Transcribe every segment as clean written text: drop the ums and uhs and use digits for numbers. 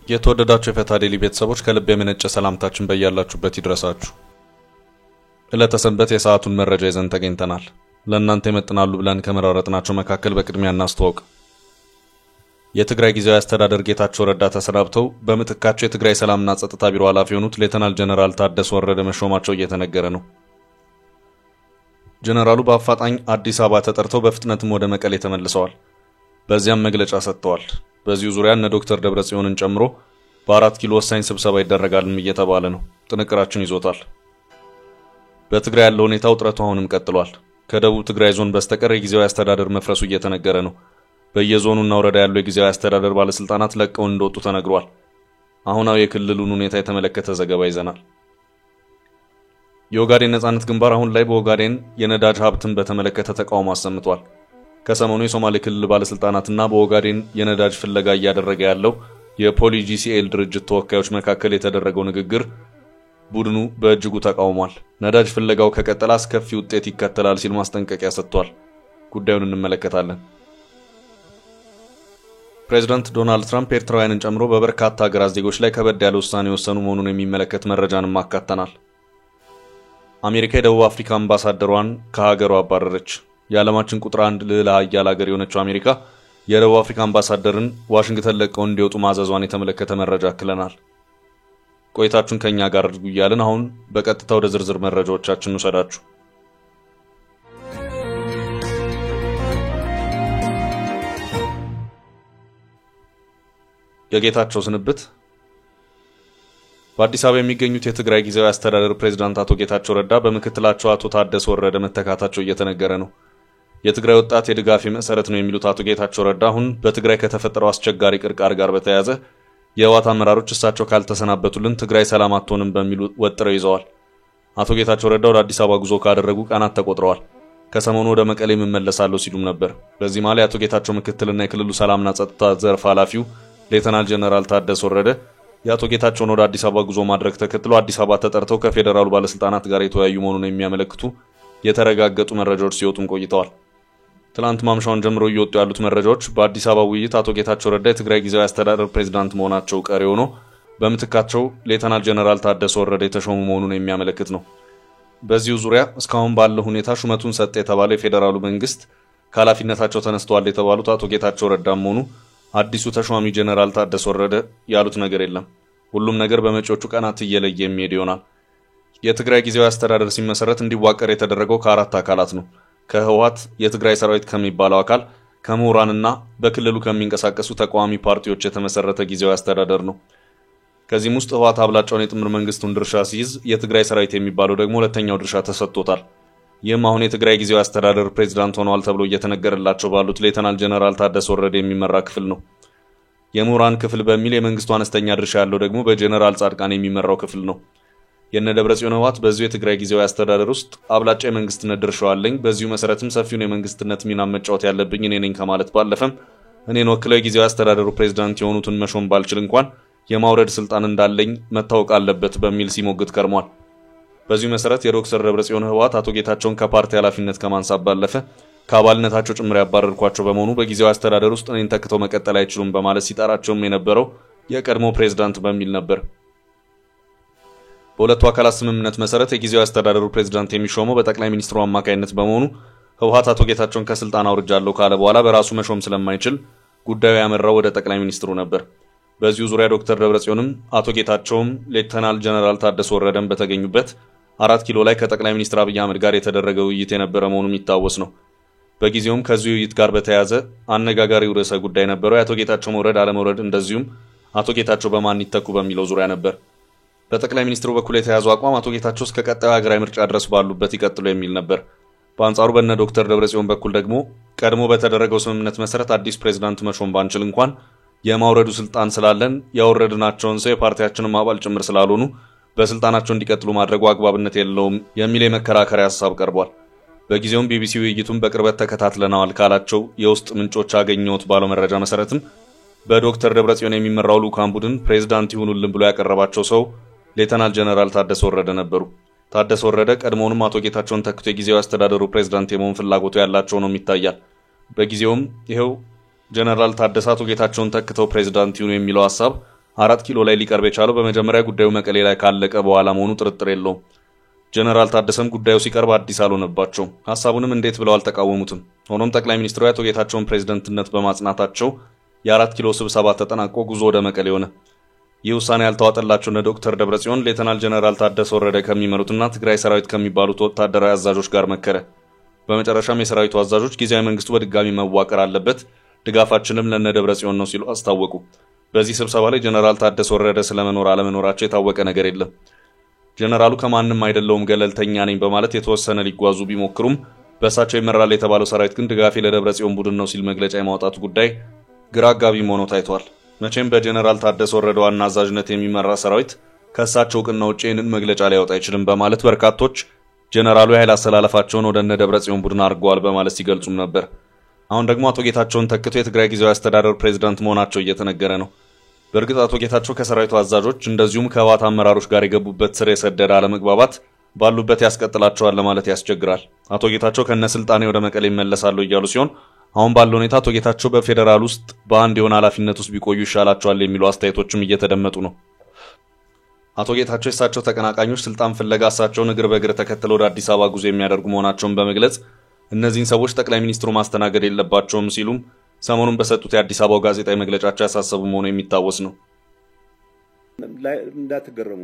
የተወደዳችሁ የፈታ ዴሊ ቤተሰቦች ከልብ የመነጨ ሰላምታችን በእያላችሁበት ይድረሳችሁ። ለተሰንበት የሰዓቱን መረጃ ይዘን ተገኝተናል። ለእናንተ ይመጥናሉ ብለን ከመራረጥናቸው መካከል በቅድሚያ እናስተዋውቅ። የትግራይ ጊዜያዊ አስተዳደር ጌታቸው ረዳ ተሰናብተው በምትካቸው የትግራይ ሰላምና ጸጥታ ቢሮ ኃላፊ የሆኑት ሌተናል ጀነራል ታደሰ ወረደ መሾማቸው እየተነገረ ነው። ጀነራሉ በአፋጣኝ አዲስ አበባ ተጠርተው በፍጥነትም ወደ መቀሌ ተመልሰዋል። በዚያም መግለጫ ሰጥተዋል። በዚሁ ዙሪያ እነ ዶክተር ደብረጽዮንን ጨምሮ በ4 ኪሎ ወሳኝ ስብሰባ ይደረጋልም እየተባለ ነው። ጥንቅራችን ይዞታል። በትግራይ ያለው ሁኔታ ውጥረቱ አሁንም ቀጥሏል። ከደቡብ ትግራይ ዞን በስተቀር የጊዜያዊ አስተዳደር መፍረሱ እየተነገረ ነው። በየዞኑና ወረዳ ያለው የጊዜያዊ አስተዳደር ባለስልጣናት ለቀው እንደወጡ ተነግሯል። አሁናው የክልሉን ሁኔታ የተመለከተ ዘገባ ይዘናል። የኦጋዴን ነጻነት ግንባር አሁን ላይ በኦጋዴን የነዳጅ ሀብትን በተመለከተ ተቃውሞ አሰምቷል። ከሰሞኑ የሶማሌ ክልል ባለስልጣናትና በኦጋዴን የነዳጅ ፍለጋ እያደረገ ያለው የፖሊጂሲኤል ድርጅት ተወካዮች መካከል የተደረገው ንግግር ቡድኑ በእጅጉ ተቃውሟል። ነዳጅ ፍለጋው ከቀጠለ አስከፊ ውጤት ይከተላል ሲል ማስጠንቀቂያ ሰጥቷል። ጉዳዩን እንመለከታለን። ፕሬዝዳንት ዶናልድ ትራምፕ ኤርትራውያንን ጨምሮ በበርካታ ሀገራት ዜጎች ላይ ከበድ ያለ ውሳኔ የወሰኑ መሆኑን የሚመለከት መረጃንም አካተናል። አሜሪካ የደቡብ አፍሪካ አምባሳደሯን ከሀገሯ አባረረች። የዓለማችን ቁጥር 1 ልዕለ ኃያል ሀገር የሆነችው አሜሪካ የደቡብ አፍሪካ አምባሳደርን ዋሽንግተን ለቀው እንዲወጡ ማዘዟን የተመለከተ መረጃ አክለናል። ቆይታችሁን ከኛ ጋር አድርጉ እያልን አሁን በቀጥታ ወደ ዝርዝር መረጃዎቻችን እንውሰዳችሁ። የጌታቸው ስንብት። በአዲስ አበባ የሚገኙት የትግራይ ጊዜያዊ አስተዳደር ፕሬዝዳንት አቶ ጌታቸው ረዳ በምክትላቸው አቶ ታደሰ ወረደ መተካታቸው እየተነገረ ነው። የትግራይ ወጣት የድጋፍ መሰረት ነው የሚሉት አቶ ጌታቸው ረዳ አሁን በትግራይ ከተፈጠረው አስቸጋሪ ቅርቃር ጋር በተያያዘ የህወሓት አመራሮች እሳቸው ካልተሰናበቱልን ትግራይ ሰላም አትሆንም በሚሉ ወጥረው ይዘዋል። አቶ ጌታቸው ረዳ ወደ አዲስ አበባ ጉዞ ካደረጉ ቀናት ተቆጥረዋል። ከሰሞኑ ወደ መቀሌ እመለሳለሁ ሲሉም ነበር። በዚህ ማለት አቶ ጌታቸው ምክትልና የክልሉ ሰላምና ጸጥታ ዘርፍ ኃላፊው ሌተናል ጀነራል ታደሰ ወረደ የአቶ ጌታቸውን ወደ አዲስ አበባ ጉዞ ማድረግ ተከትሎ አዲስ አበባ ተጠርተው ከፌደራሉ ባለስልጣናት ጋር የተወያዩ መሆኑን የሚያመለክቱ የተረጋገጡ መረጃዎች ሲወጡም ቆይተዋል። ትላንት ማምሻውን ጀምሮ እየወጡ ያሉት መረጃዎች በአዲስ አበባ ውይይት አቶ ጌታቸው ረዳ የትግራይ ጊዜያዊ አስተዳደር ፕሬዝዳንት መሆናቸው ቀሪ ሆኖ በምትካቸው ሌተናል ጀነራል ታደሰ ወረደ የተሾሙ መሆኑን የሚያመለክት ነው። በዚሁ ዙሪያ እስካሁን ባለው ሁኔታ ሹመቱን ሰጠ የተባለው የፌደራሉ መንግስት ከኃላፊነታቸው ተነስተዋል የተባሉት አቶ ጌታቸው ረዳም ሆኑ አዲሱ ተሿሚ ጀነራል ታደሰ ወረደ ያሉት ነገር የለም። ሁሉም ነገር በመጪዎቹ ቀናት እየለየ የሚሄድ ይሆናል። የትግራይ ጊዜያዊ አስተዳደር ሲመሰረት እንዲዋቀር የተደረገው ከአራት አካላት ነው። ከህወሓት፣ የትግራይ ሰራዊት ከሚባለው አካል፣ ከምሁራንና በክልሉ ከሚንቀሳቀሱ ተቃዋሚ ፓርቲዎች የተመሰረተ ጊዜያዊ አስተዳደር ነው። ከዚህም ውስጥ ህወሓት አብላጫውን የጥምር መንግስቱን ድርሻ ሲይዝ፣ የትግራይ ሰራዊት የሚባለው ደግሞ ሁለተኛው ድርሻ ተሰጥቶታል። ይህም አሁን የትግራይ ጊዜያዊ አስተዳደር ፕሬዝዳንት ሆነዋል ተብሎ እየተነገረላቸው ባሉት ሌተናል ጀነራል ታደሰ ወረደ የሚመራ ክፍል ነው። የምሁራን ክፍል በሚል የመንግስቱ አነስተኛ ድርሻ ያለው ደግሞ በጀነራል ጻድቃን የሚመራው ክፍል ነው። የነ ደብረጽዮን ህወሓት በዚሁ የትግራይ ጊዜያዊ አስተዳደር ውስጥ አብላጫ የመንግስትነት ድርሻው አለኝ፣ በዚሁ መሰረትም ሰፊውን የመንግስትነት ሚና መጫወት ያለብኝ እኔ ነኝ ከማለት ባለፈም እኔን ወክለው የጊዜያዊ አስተዳደሩ ፕሬዝዳንት የሆኑትን መሾም ባልችል እንኳን የማውረድ ስልጣን እንዳለኝ መታወቅ አለበት በሚል ሲሞግት ከርሟል። በዚሁ መሰረት የዶክተር ደብረጽዮን ህወሓት አቶ ጌታቸውን ከፓርቲ ኃላፊነት ከማንሳት ባለፈ ከአባልነታቸው ጭምር ያባረርኳቸው በመሆኑ በጊዜያዊ አስተዳደር ውስጥ እኔን ተክተው መቀጠል አይችሉም በማለት ሲጣራቸውም የነበረው የቀድሞ ፕሬዝዳንት በሚል ነበር። በሁለቱ አካላት ስምምነት መሰረት የጊዜያዊ አስተዳደሩ ፕሬዝዳንት የሚሾመው በጠቅላይ ሚኒስትሩ አማካይነት በመሆኑ ህወሓት አቶ ጌታቸውን ከስልጣን አውርጃለሁ ካለ በኋላ በራሱ መሾም ስለማይችል ጉዳዩ ያመራው ወደ ጠቅላይ ሚኒስትሩ ነበር። በዚሁ ዙሪያ ዶክተር ደብረጽዮንም አቶ ጌታቸውም ሌተናል ጀነራል ታደሰ ወረደም በተገኙበት 4 ኪሎ ላይ ከጠቅላይ ሚኒስትር አብይ አህመድ ጋር የተደረገ ውይይት የነበረ መሆኑም ይታወስ ነው። በጊዜውም ከዚህ ውይይት ጋር በተያያዘ አነጋጋሪው ርዕሰ ጉዳይ ነበረው የአቶ ጌታቸው መውረድ አለመውረድ፣ እንደዚሁም አቶ ጌታቸው በማን ይተኩ በሚለው ዙሪያ ነበር። በጠቅላይ ሚኒስትሩ በኩል የተያዘው አቋም አቶ ጌታቸው እስከ ቀጣዩ ሀገራዊ ምርጫ ድረስ ባሉበት ይቀጥሉ የሚል ነበር። በአንጻሩ በእነ ዶክተር ደብረጽዮን በኩል ደግሞ ቀድሞ በተደረገው ስምምነት መሰረት አዲስ ፕሬዝዳንት መሾም ባንችል እንኳን የማውረዱ ስልጣን ስላለን ያወረድናቸውን ሰው የፓርቲያችንም አባል ጭምር ስላልሆኑ በስልጣናቸው እንዲቀጥሉ ማድረጉ አግባብነት የለውም የሚል የመከራከሪያ ሐሳብ ቀርቧል። በጊዜውም ቢቢሲ ውይይቱን በቅርበት ተከታትለናል ካላቸው የውስጥ ምንጮች አገኘሁት ባለው መረጃ መሰረትም በዶክተር ደብረጽዮን የሚመራው ልዑካን ቡድን ፕሬዝዳንት ይሁኑልን ብሎ ያቀረባቸው ሰው ሌተናል ጀነራል ታደሰ ወረደ ነበሩ። ታደሰ ወረደ ቀድሞውንም አቶ ጌታቸውን ተክቶ የጊዜያዊ አስተዳደሩ ፕሬዝዳንት የመሆን ፍላጎቱ ያላቸው ነው የሚታያል። በጊዜውም ይሄው ጀነራል ታደሰ አቶ ጌታቸውን ተክተው ፕሬዝዳንት ይሁኑ የሚለው ሐሳብ 4 ኪሎ ላይ ሊቀርብ የቻለው በመጀመሪያ ጉዳዩ መቀሌ ላይ ካለቀ በኋላ መሆኑ ጥርጥር የለውም። ጀነራል ታደሰም ጉዳዩ ሲቀርብ አዲስ አልሆነባቸው፣ ሐሳቡንም እንዴት ብለው አልተቃወሙትም። ሆኖም ጠቅላይ ሚኒስትሩ አቶ ጌታቸውን ፕሬዝዳንትነት በማጽናታቸው የ4 ኪሎ ስብሰባ ተጠናቆ ጉዞ ወደ መቀሌ ሆነ። ይህ ውሳኔ ያልተዋጠላቸው ዶክተር ደብረጽዮን ሌተናል ጀነራል ታደሰ ወረደ ከሚመሩትና ትግራይ ሰራዊት ከሚባሉት ወታደራዊ አዛዦች ጋር መከረ። በመጨረሻም የሰራዊቱ አዛዦች ጊዜያዊ መንግስቱ በድጋሚ መዋቀር አለበት፣ ድጋፋችንም ለነ ደብረጽዮን ነው ሲሉ አስታወቁ። በዚህ ስብሰባ ላይ ጀነራል ታደሰ ወረደ ስለመኖር አለመኖራቸው የታወቀ ነገር የለም። ጀነራሉ ከማንም አይደለውም ገለልተኛ ነኝ በማለት የተወሰነ ሊጓዙ ቢሞክሩም በእሳቸው ይመራል የተባለው ሰራዊት ግን ድጋፌ ለደብረጽዮን ቡድን ነው ሲል መግለጫ የማውጣቱ ጉዳይ ግራ አጋቢ ሆኖ ታይቷል። መቼም በጀነራል ታደሰ ወረደ ዋና አዛዥነት የሚመራ ሰራዊት ከእሳቸው እውቅና ውጪ ይህንን መግለጫ ሊያወጣ አይችልም በማለት በርካቶች ጀነራሉ የኃይል አሰላለፋቸውን ወደ እነ ደብረጽዮን ቡድን አድርገዋል በማለት ሲገልጹም ነበር። አሁን ደግሞ አቶ ጌታቸውን ተክቶ የትግራይ ጊዜያዊ አስተዳደር ፕሬዝዳንት መሆናቸው እየተነገረ ነው። በእርግጥ አቶ ጌታቸው ከሰራዊቱ አዛዦች እንደዚሁም ከህወሓት አመራሮች ጋር የገቡበት ስር የሰደደ አለመግባባት ባሉበት ያስቀጥላቸዋል ለማለት ያስቸግራል። አቶ ጌታቸው ከነስልጣኔ ወደ መቀሌ ይመለሳሉ እያሉ ሲሆን አሁን ባለው ሁኔታ አቶ ጌታቸው በፌደራል ውስጥ በአንድ የሆነ ኃላፊነት ውስጥ ቢቆዩ ይሻላቸዋል የሚሉ አስተያየቶችም እየተደመጡ ነው። አቶ ጌታቸው የእሳቸው ተቀናቃኞች ስልጣን ፍለጋ እሳቸውን እግር በእግር ተከትለው ወደ አዲስ አበባ ጉዞ የሚያደርጉ መሆናቸውን በመግለጽ እነዚህን ሰዎች ጠቅላይ ሚኒስትሩ ማስተናገድ የለባቸውም ሲሉም ሰሞኑን በሰጡት የአዲስ አበባው ጋዜጣዊ መግለጫቸው ያሳሰቡ መሆኑ የሚታወስ ነው። እንዳትገረሙ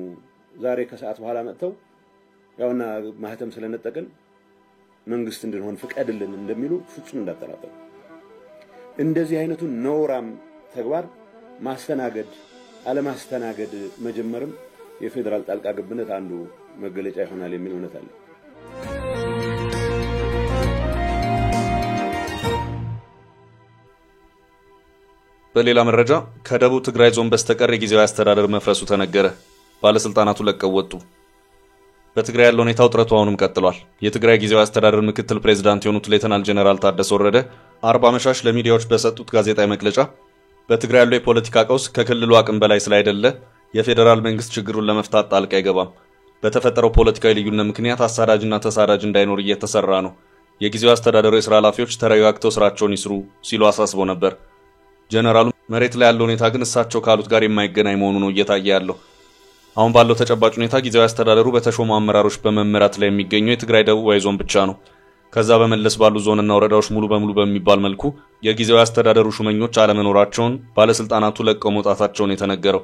ዛሬ ከሰዓት በኋላ መጥተው ያውና ማህተም ስለነጠቀን መንግስት እንድንሆን ፍቀድልን እንደሚሉ ፍጹም እንዳጠራጠሩ። እንደዚህ አይነቱ ነውራም ተግባር ማስተናገድ አለማስተናገድ መጀመርም የፌደራል ጣልቃ ገብነት አንዱ መገለጫ ይሆናል የሚል እውነት አለ። በሌላ መረጃ ከደቡብ ትግራይ ዞን በስተቀር የጊዜያዊ አስተዳደር መፍረሱ ተነገረ። ባለስልጣናቱ ለቀው ወጡ። በትግራይ ያለው ሁኔታ ውጥረቱ አሁንም ቀጥሏል። የትግራይ ጊዜያዊ አስተዳደር ምክትል ፕሬዝዳንት የሆኑት ሌተናል ጀነራል ታደሰ ወረደ አርባ መሻሽ ለሚዲያዎች በሰጡት ጋዜጣዊ መግለጫ በትግራይ ያለው የፖለቲካ ቀውስ ከክልሉ አቅም በላይ ስላይደለ የፌደራል መንግስት ችግሩን ለመፍታት ጣልቃ አይገባም። በተፈጠረው ፖለቲካዊ ልዩነት ምክንያት አሳዳጅና ተሳዳጅ እንዳይኖር እየተሰራ ነው። የጊዜያዊ አስተዳደሩ የሥራ ኃላፊዎች ተረጋግተው ስራቸውን ይስሩ ሲሉ አሳስበው ነበር። ጀነራሉ መሬት ላይ ያለው ሁኔታ ግን እሳቸው ካሉት ጋር የማይገናኝ መሆኑ ነው እየታየ ያለው። አሁን ባለው ተጨባጭ ሁኔታ ጊዜያዊ አስተዳደሩ በተሾሙ አመራሮች በመመራት ላይ የሚገኘው የትግራይ ደቡባዊ ዞን ብቻ ነው። ከዛ በመለስ ባሉ ዞንና ወረዳዎች ሙሉ በሙሉ በሚባል መልኩ የጊዜያዊ አስተዳደሩ ሹመኞች አለመኖራቸውን ባለስልጣናቱ ለቀው መውጣታቸውን የተነገረው።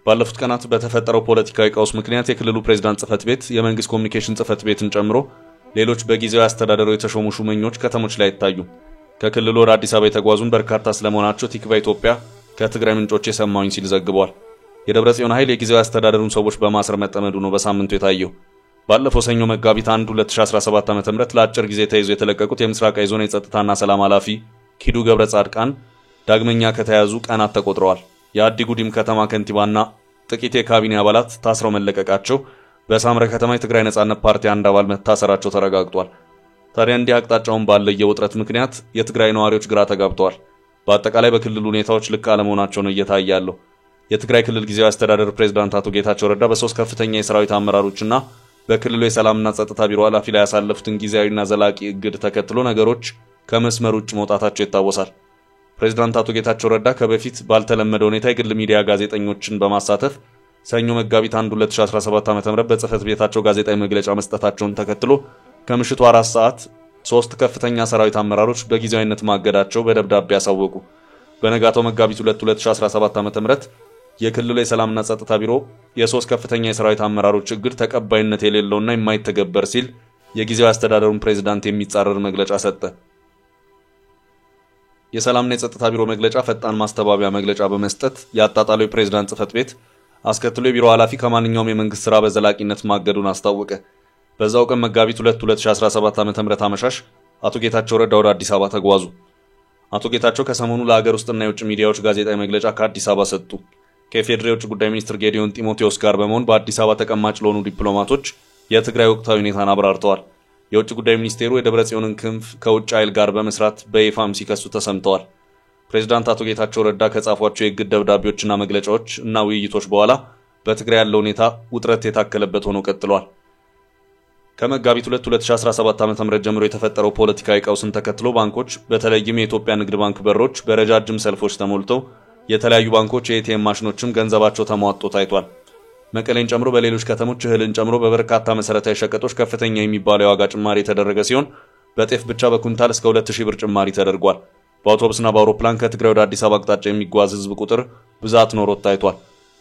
ባለፉት ቀናት በተፈጠረው ፖለቲካዊ ቀውስ ምክንያት የክልሉ ፕሬዝዳንት ጽህፈት ቤት፣ የመንግስት ኮሚኒኬሽን ጽህፈት ቤትን ጨምሮ ሌሎች በጊዜያዊ አስተዳደሩ የተሾሙ ሹመኞች ከተሞች ላይ አይታዩም። ከክልሉ ወደ አዲስ አበባ የተጓዙን በርካታ ስለመሆናቸው ቲክቫ ኢትዮጵያ ከትግራይ ምንጮች የሰማሁኝ ሲል ዘግቧል። የደብረጽዮን ኃይል የጊዜያዊ አስተዳደሩን ሰዎች በማሰር መጠመዱ ነው በሳምንቱ የታየው። ባለፈው ሰኞ መጋቢት 1 2017 ዓ.ም ለአጭር ጊዜ ተይዘው የተለቀቁት የምስራቃዊ ዞን የጸጥታና ሰላም ኃላፊ ኪዱ ገብረ ጻድቃን ዳግመኛ ከተያዙ ቀናት ተቆጥረዋል። የአዲ ጉዲም ከተማ ከንቲባና ጥቂት የካቢኔ አባላት ታስረው መለቀቃቸው፣ በሳምረ ከተማ የትግራይ ነጻነት ፓርቲ አንድ አባል መታሰራቸው ተረጋግጧል። ታዲያ እንዲህ አቅጣጫውን ባለየ ውጥረት ምክንያት የትግራይ ነዋሪዎች ግራ ተጋብተዋል። በአጠቃላይ በክልሉ ሁኔታዎች ልክ አለመሆናቸው ነው እየታየ ያለው። የትግራይ ክልል ጊዜያዊ አስተዳደር ፕሬዝዳንት አቶ ጌታቸው ረዳ በሶስት ከፍተኛ የሰራዊት አመራሮችና በክልሉ የሰላምና ጸጥታ ቢሮ ኃላፊ ላይ ያሳለፉትን ጊዜያዊና ዘላቂ እግድ ተከትሎ ነገሮች ከመስመር ውጭ መውጣታቸው ይታወሳል። ፕሬዝዳንት አቶ ጌታቸው ረዳ ከበፊት ባልተለመደ ሁኔታ የግል ሚዲያ ጋዜጠኞችን በማሳተፍ ሰኞ መጋቢት 1 2017 ዓ.ም በጽህፈት ቤታቸው ጋዜጣዊ መግለጫ መስጠታቸውን ተከትሎ ከምሽቱ 4 ሰዓት 3 ከፍተኛ ሰራዊት አመራሮች በጊዜያዊነት ማገዳቸው በደብዳቤ ያሳወቁ። በነጋታው መጋቢት 2 2017 ዓ.ም የክልሉ የሰላምና ጸጥታ ቢሮ የሶስት ከፍተኛ የሰራዊት አመራሮች እግድ ተቀባይነት የሌለውና የማይተገበር ሲል የጊዜያዊ አስተዳደሩን ፕሬዝዳንት የሚጻረር መግለጫ ሰጠ። የሰላምና የጸጥታ ቢሮ መግለጫ ፈጣን ማስተባበያ መግለጫ በመስጠት ያጣጣለው የፕሬዝዳንት ጽህፈት ቤት አስከትሎ የቢሮ ኃላፊ ከማንኛውም የመንግስት ስራ በዘላቂነት ማገዱን አስታወቀ። በዛው ቀን መጋቢት 2 2017 ዓ.ም አመሻሽ አቶ ጌታቸው ረዳ ወደ አዲስ አበባ ተጓዙ። አቶ ጌታቸው ከሰሞኑ ለሀገር ውስጥና የውጭ ሚዲያዎች ጋዜጣዊ መግለጫ ከአዲስ አበባ ሰጡ። ከፌዴራል የውጭ ጉዳይ ሚኒስትር ጌዲዮን ጢሞቴዎስ ጋር በመሆን በአዲስ አበባ ተቀማጭ ለሆኑ ዲፕሎማቶች የትግራይ ወቅታዊ ሁኔታን አብራርተዋል። የውጭ ጉዳይ ሚኒስቴሩ የደብረጽዮንን ክንፍ ከውጭ ኃይል ጋር በመስራት በይፋም ሲከሱ ተሰምተዋል። ፕሬዝዳንት አቶ ጌታቸው ረዳ ከጻፏቸው የእግድ ደብዳቤዎችና መግለጫዎች እና ውይይቶች በኋላ በትግራይ ያለው ሁኔታ ውጥረት የታከለበት ሆኖ ቀጥሏል። ከመጋቢት 2017 ዓ.ም ጀምሮ የተፈጠረው ፖለቲካዊ ቀውስን ተከትሎ ባንኮች በተለይም የኢትዮጵያ ንግድ ባንክ በሮች በረጃጅም ሰልፎች ተሞልተው የተለያዩ ባንኮች የኤቲኤም ማሽኖችም ገንዘባቸው ተሟጦ ታይቷል። መቀሌን ጨምሮ በሌሎች ከተሞች እህልን ጨምሮ በበርካታ መሰረታዊ ሸቀጦች ከፍተኛ የሚባለው የዋጋ ጭማሪ የተደረገ ሲሆን በጤፍ ብቻ በኩንታል እስከ 2000 ብር ጭማሪ ተደርጓል። በአውቶቡስና በአውሮፕላን ከትግራይ ወደ አዲስ አበባ አቅጣጫ የሚጓዝ ህዝብ ቁጥር ብዛት ኖሮት ታይቷል።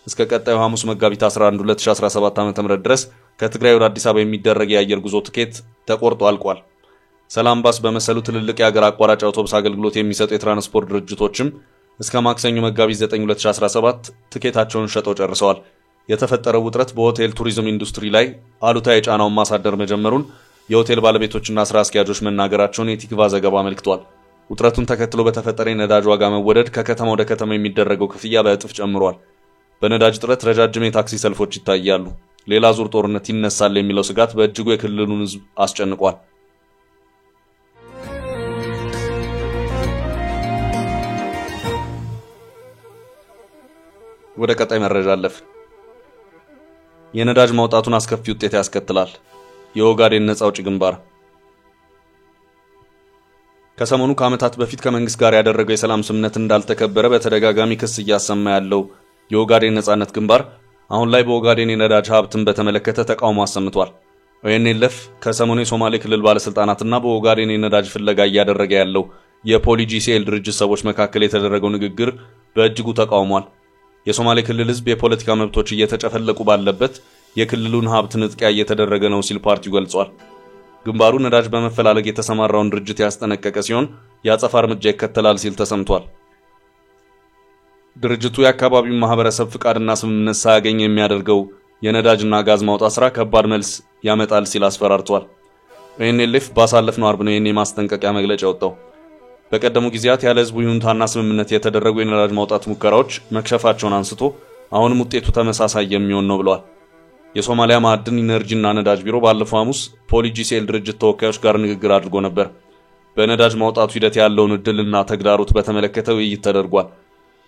እስከ ቀጣዩ ሐሙስ መጋቢት 11 2017 ዓ.ም ድረስ ከትግራይ ወደ አዲስ አበባ የሚደረግ የአየር ጉዞ ትኬት ተቆርጦ አልቋል። ሰላም ባስ በመሰሉ ትልልቅ የሀገር አቋራጭ አውቶቡስ አገልግሎት የሚሰጡ የትራንስፖርት ድርጅቶችም እስከ ማክሰኞ መጋቢት 9 2017 ትኬታቸውን ሸጠው ጨርሰዋል። የተፈጠረው ውጥረት በሆቴል ቱሪዝም ኢንዱስትሪ ላይ አሉታዊ ጫናውን ማሳደር መጀመሩን የሆቴል ባለቤቶችና ስራ አስኪያጆች መናገራቸውን የቲክቫ ዘገባ አመልክቷል። ውጥረቱን ተከትሎ በተፈጠረ የነዳጅ ዋጋ መወደድ ከከተማ ወደ ከተማ የሚደረገው ክፍያ በእጥፍ ጨምሯል። በነዳጅ እጥረት ረጃጅም የታክሲ ሰልፎች ይታያሉ። ሌላ ዙር ጦርነት ይነሳል የሚለው ስጋት በእጅጉ የክልሉን ህዝብ አስጨንቋል። ወደ ቀጣይ መረጃ አለፍ። የነዳጅ ማውጣቱን አስከፊ ውጤት ያስከትላል። የኦጋዴን ነፃ አውጪ ግንባር ከሰሞኑ ከዓመታት በፊት ከመንግስት ጋር ያደረገው የሰላም ስምምነት እንዳልተከበረ በተደጋጋሚ ክስ እያሰማ ያለው የኦጋዴን ነፃነት ግንባር አሁን ላይ በኦጋዴን የነዳጅ ሀብትን በተመለከተ ተቃውሞ አሰምቷል። ኦኤንኤልኤፍ ከሰሞኑ የሶማሌ ክልል ባለስልጣናትና በኦጋዴን የነዳጅ ፍለጋ እያደረገ ያለው የፖሊጂሲኤል ድርጅት ሰዎች መካከል የተደረገው ንግግር በእጅጉ ተቃውሟል። የሶማሌ ክልል ህዝብ የፖለቲካ መብቶች እየተጨፈለቁ ባለበት የክልሉን ሀብት ንጥቂያ እየተደረገ ነው ሲል ፓርቲው ገልጿል። ግንባሩ ነዳጅ በመፈላለግ የተሰማራውን ድርጅት ያስጠነቀቀ ሲሆን የአጸፋ እርምጃ ይከተላል ሲል ተሰምቷል። ድርጅቱ የአካባቢውን ማህበረሰብ ፍቃድና ስምምነት ሳያገኝ የሚያደርገው የነዳጅና ጋዝ ማውጣት ስራ ከባድ መልስ ያመጣል ሲል አስፈራርቷል። ኦኤንኤልኤፍ ባሳለፍነው አርብ ነው ይህን የማስጠንቀቂያ መግለጫ ያወጣው። በቀደሙ ጊዜያት ያለ ህዝቡ ይሁንታና ስምምነት የተደረጉ የነዳጅ ማውጣት ሙከራዎች መክሸፋቸውን አንስቶ አሁንም ውጤቱ ተመሳሳይ የሚሆን ነው ብለዋል። የሶማሊያ ማዕድን ኢነርጂና ነዳጅ ቢሮ ባለፈው ሐሙስ ፖሊጂሲኤል ድርጅት ተወካዮች ጋር ንግግር አድርጎ ነበር። በነዳጅ ማውጣቱ ሂደት ያለውን እድልና ተግዳሮት በተመለከተ ውይይት ተደርጓል።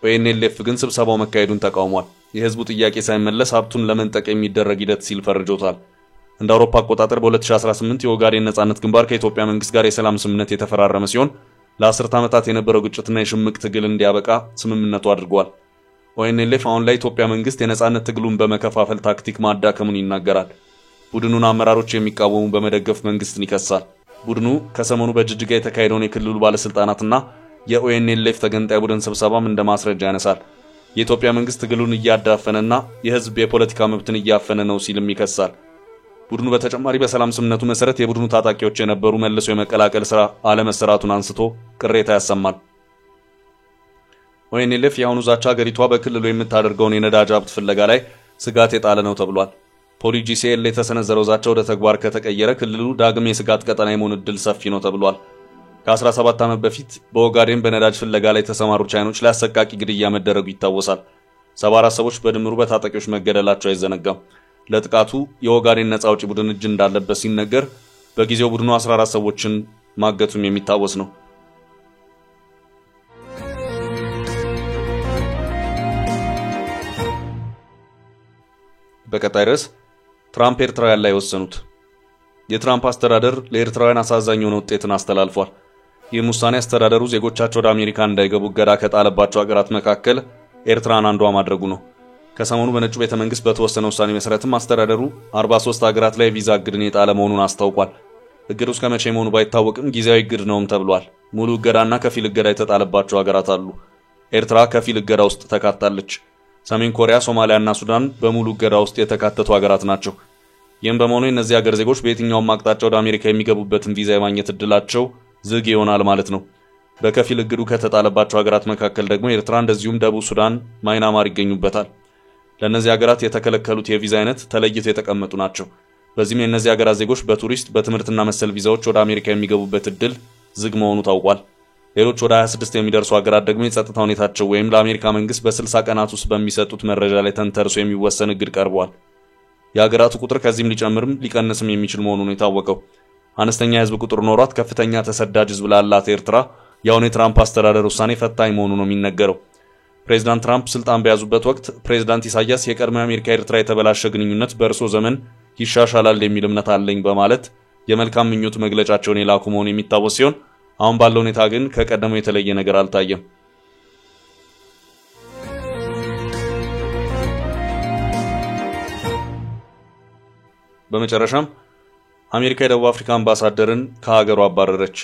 ኦኤንኤልኤፍ ግን ስብሰባው መካሄዱን ተቃውሟል። የህዝቡ ጥያቄ ሳይመለስ ሀብቱን ለመንጠቅ የሚደረግ ሂደት ሲል ፈርጆታል። እንደ አውሮፓ አቆጣጠር በ2018 የኦጋዴን ነፃነት ግንባር ከኢትዮጵያ መንግስት ጋር የሰላም ስምምነት የተፈራረመ ሲሆን ለ10 ዓመታት የነበረው ግጭትና የሽምቅ ትግል እንዲያበቃ ስምምነቱ አድርጓል። ኦኤንኤልኤፍ አሁን ላይ ኢትዮጵያ መንግስት የነፃነት ትግሉን በመከፋፈል ታክቲክ ማዳከሙን ይናገራል። ቡድኑን አመራሮች የሚቃወሙ በመደገፍ መንግስትን ይከሳል። ቡድኑ ከሰሞኑ በጅጅጋ የተካሄደውን የክልሉ ባለስልጣናትና የኦኤንኤልኤፍ ተገንጣይ ቡድን ስብሰባም እንደ ማስረጃ ያነሳል። የኢትዮጵያ መንግስት ትግሉን እያዳፈነና የህዝብ የፖለቲካ መብትን እያፈነ ነው ሲልም ይከሳል። ቡድኑ በተጨማሪ በሰላም ስምምነቱ መሰረት የቡድኑ ታጣቂዎች የነበሩ መልሶ የመቀላቀል ስራ አለመሰራቱን አንስቶ ቅሬታ ያሰማል። ኦኤንኤልኤፍ የአሁኑ ዛቻ ሀገሪቷ በክልሉ የምታደርገውን የነዳጅ ሀብት ፍለጋ ላይ ስጋት የጣለ ነው ተብሏል። ፖሊጂሲኤል የተሰነዘረው ዛቻ ወደ ተግባር ከተቀየረ ክልሉ ዳግም የስጋት ቀጠና የመሆን ዕድል ሰፊ ነው ተብሏል። ከ17 ዓመት በፊት በኦጋዴን በነዳጅ ፍለጋ ላይ የተሰማሩ ቻይኖች ላይ አሰቃቂ ግድያ መደረጉ ይታወሳል። 74 ሰዎች በድምሩ በታጣቂዎች መገደላቸው አይዘነጋም። ለጥቃቱ የኦጋዴን ነፃ አውጪ ቡድን እጅ እንዳለበት ሲነገር በጊዜው ቡድኑ 14 ሰዎችን ማገቱም የሚታወስ ነው። በቀጣይ ርዕስ ትራምፕ ኤርትራውያን ላይ ወሰኑት። የትራምፕ አስተዳደር ለኤርትራውያን አሳዛኝ የሆነ ውጤትን አስተላልፏል። ይህም ውሳኔ አስተዳደሩ ዜጎቻቸው ወደ አሜሪካ እንዳይገቡ እገዳ ከጣለባቸው ሀገራት መካከል ኤርትራን አንዷ ማድረጉ ነው። ከሰሞኑ በነጩ ቤተ መንግስት በተወሰነ ውሳኔ መሰረትም አስተዳደሩ 43 ሀገራት ላይ ቪዛ እግድን የጣለ መሆኑን አስታውቋል። እግዱ እስከ መቼ መሆኑ ባይታወቅም ጊዜያዊ እግድ ነውም ተብሏል። ሙሉ እገዳና ከፊል እገዳ የተጣለባቸው ሀገራት አሉ። ኤርትራ ከፊል እገዳ ውስጥ ተካታለች። ሰሜን ኮሪያ፣ ሶማሊያና ሱዳን በሙሉ እገዳ ውስጥ የተካተቱ ሀገራት ናቸው። ይህም በመሆኑ እነዚህ ሀገር ዜጎች በየትኛውም አቅጣጫ ወደ አሜሪካ የሚገቡበትን ቪዛ የማግኘት እድላቸው ዝግ ይሆናል ማለት ነው። በከፊል እግዱ ከተጣለባቸው ሀገራት መካከል ደግሞ ኤርትራ እንደዚሁም ደቡብ ሱዳን፣ ማይናማር ይገኙበታል። ለእነዚህ ሀገራት የተከለከሉት የቪዛ አይነት ተለይተው የተቀመጡ ናቸው። በዚህም የእነዚህ ሀገራት ዜጎች በቱሪስት በትምህርትና መሰል ቪዛዎች ወደ አሜሪካ የሚገቡበት እድል ዝግ መሆኑ ታውቋል። ሌሎች ወደ 26 የሚደርሱ ሀገራት ደግሞ የጸጥታ ሁኔታቸው ወይም ለአሜሪካ መንግስት በ60 ቀናት ውስጥ በሚሰጡት መረጃ ላይ ተንተርሶ የሚወሰን እግድ ቀርበዋል። የሀገራቱ ቁጥር ከዚህም ሊጨምርም ሊቀንስም የሚችል መሆኑ ነው የታወቀው። አነስተኛ የህዝብ ቁጥር ኖሯት ከፍተኛ ተሰዳጅ ህዝብ ላላት ኤርትራ የአሁኑ የትራምፕ አስተዳደር ውሳኔ ፈታኝ መሆኑ ነው የሚነገረው። ፕሬዝዳንት ትራምፕ ስልጣን በያዙበት ወቅት ፕሬዝዳንት ኢሳያስ የቀድሞ አሜሪካ ኤርትራ የተበላሸ ግንኙነት በእርሶ ዘመን ይሻሻላል የሚል እምነት አለኝ በማለት የመልካም ምኞት መግለጫቸውን የላኩ መሆኑ የሚታወስ ሲሆን አሁን ባለው ሁኔታ ግን ከቀደመው የተለየ ነገር አልታየም። በመጨረሻም አሜሪካ የደቡብ አፍሪካ አምባሳደርን ከሀገሩ አባረረች።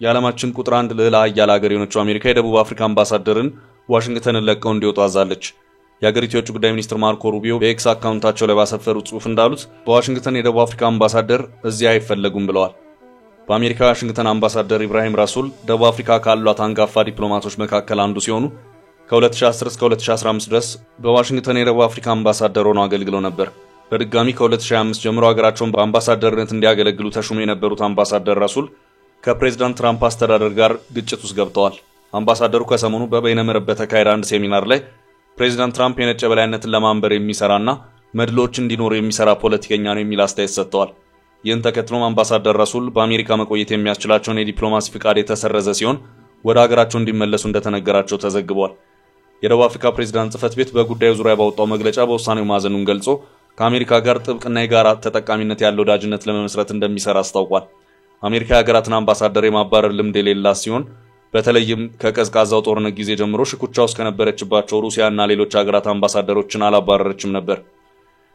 የዓለማችን ቁጥር 1 ልዕለ ኃያል ሀገር የሆነችው አሜሪካ የደቡብ አፍሪካ አምባሳደርን ዋሽንግተንን ለቀው እንዲወጡ አዛለች። የሀገሪቱ የውጭ ጉዳይ ሚኒስትር ማርኮ ሩቢዮ በኤክስ አካውንታቸው ላይ ባሰፈሩት ጽሑፍ እንዳሉት በዋሽንግተን የደቡብ አፍሪካ አምባሳደር እዚያ አይፈለጉም ብለዋል። በአሜሪካ ዋሽንግተን አምባሳደር ኢብራሂም ራሱል ደቡብ አፍሪካ ካሏት አንጋፋ ዲፕሎማቶች መካከል አንዱ ሲሆኑ ከ2010 እስከ 2015 ድረስ በዋሽንግተን የደቡብ አፍሪካ አምባሳደር ሆነው አገልግለው ነበር። በድጋሚ ከ2025 ጀምሮ ሀገራቸውን በአምባሳደርነት እንዲያገለግሉ ተሹመው የነበሩት አምባሳደር ራሱል ከፕሬዝዳንት ትራምፕ አስተዳደር ጋር ግጭት ውስጥ ገብተዋል። አምባሳደሩ ከሰሞኑ በበይነመረብ በተካሄደ አንድ ሴሚናር ላይ ፕሬዝዳንት ትራምፕ የነጭ የበላይነትን ለማንበር የሚሰራና መድሎች እንዲኖር የሚሰራ ፖለቲከኛ ነው የሚል አስተያየት ሰጥተዋል። ይህን ተከትሎም አምባሳደር ራሱል በአሜሪካ መቆየት የሚያስችላቸውን የዲፕሎማሲ ፍቃድ የተሰረዘ ሲሆን ወደ ሀገራቸው እንዲመለሱ እንደተነገራቸው ተዘግቧል። የደቡብ አፍሪካ ፕሬዝዳንት ጽሕፈት ቤት በጉዳዩ ዙሪያ ባወጣው መግለጫ በውሳኔው ማዘኑን ገልጾ ከአሜሪካ ጋር ጥብቅና የጋራ ተጠቃሚነት ያለው ወዳጅነት ለመመስረት እንደሚሰራ አስታውቋል። አሜሪካ የሀገራትን አምባሳደር የማባረር ልምድ የሌላት ሲሆን በተለይም ከቀዝቃዛው ጦርነት ጊዜ ጀምሮ ሽኩቻ ውስጥ ከነበረችባቸው ሩሲያና ሌሎች ሀገራት አምባሳደሮችን አላባረረችም ነበር።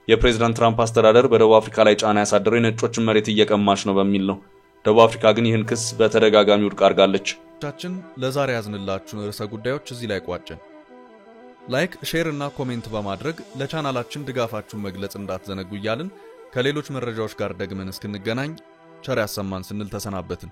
የፕሬዝዳንት ትራምፕ አስተዳደር በደቡብ አፍሪካ ላይ ጫና ያሳደረው የነጮችን መሬት እየቀማች ነው በሚል ነው። ደቡብ አፍሪካ ግን ይህን ክስ በተደጋጋሚ ውድቅ አድርጋለች። ለዛሬ ያዝንላችሁን ርዕሰ ጉዳዮች እዚህ ላይ ቋጨን። ላይክ፣ ሼር እና ኮሜንት በማድረግ ለቻናላችን ድጋፋችሁን መግለጽ እንዳትዘነጉ እያልን ከሌሎች መረጃዎች ጋር ደግመን እስክንገናኝ ቸር ያሰማን ስንል ተሰናበትን።